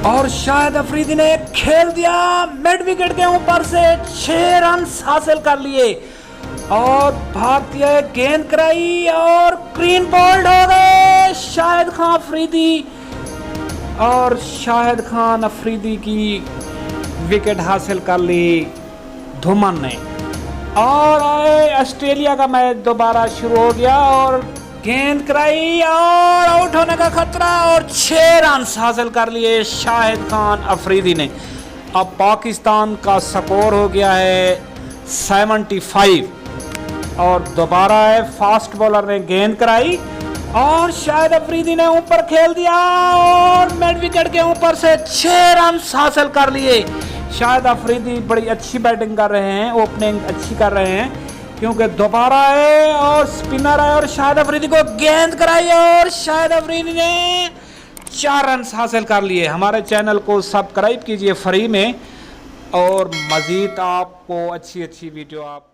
और शाहिद अफरीदी ने खेल दिया मिड विकेट के ऊपर से 6 रन हासिल कर लिए और भारतीय गेंद कराई और ग्रीन बोल्ड हो गए शाहिद खान अफरीदी। और शाहिद खान अफरीदी की विकेट हासिल कर ली धुमन ने। और ऑस्ट्रेलिया का मैच दोबारा शुरू हो गया और गेंद कराई और आउट होने का खतरा और 6 रन हासिल कर लिए शाहिद खान अफरीदी ने। अब पाकिस्तान का स्कोर हो गया है 75 और दोबारा है फास्ट बॉलर ने गेंद कराई और शाहिद अफरीदी ने ऊपर खेल दिया और मिड विकेट के ऊपर से 6 रन हासिल कर लिए। शाहिद अफरीदी बड़ी अच्छी बैटिंग कर रहे हैं, ओपनिंग अच्छी कर रहे हैं क्योंकि दोबारा है और स्पिनर है और शाहिद अफरीदी को गेंद कराई और शाहिद अफरीदी ने 4 रन हासिल कर लिए। हमारे चैनल को सब्सक्राइब कीजिए फ्री में और मज़ीद आपको अच्छी वीडियो आप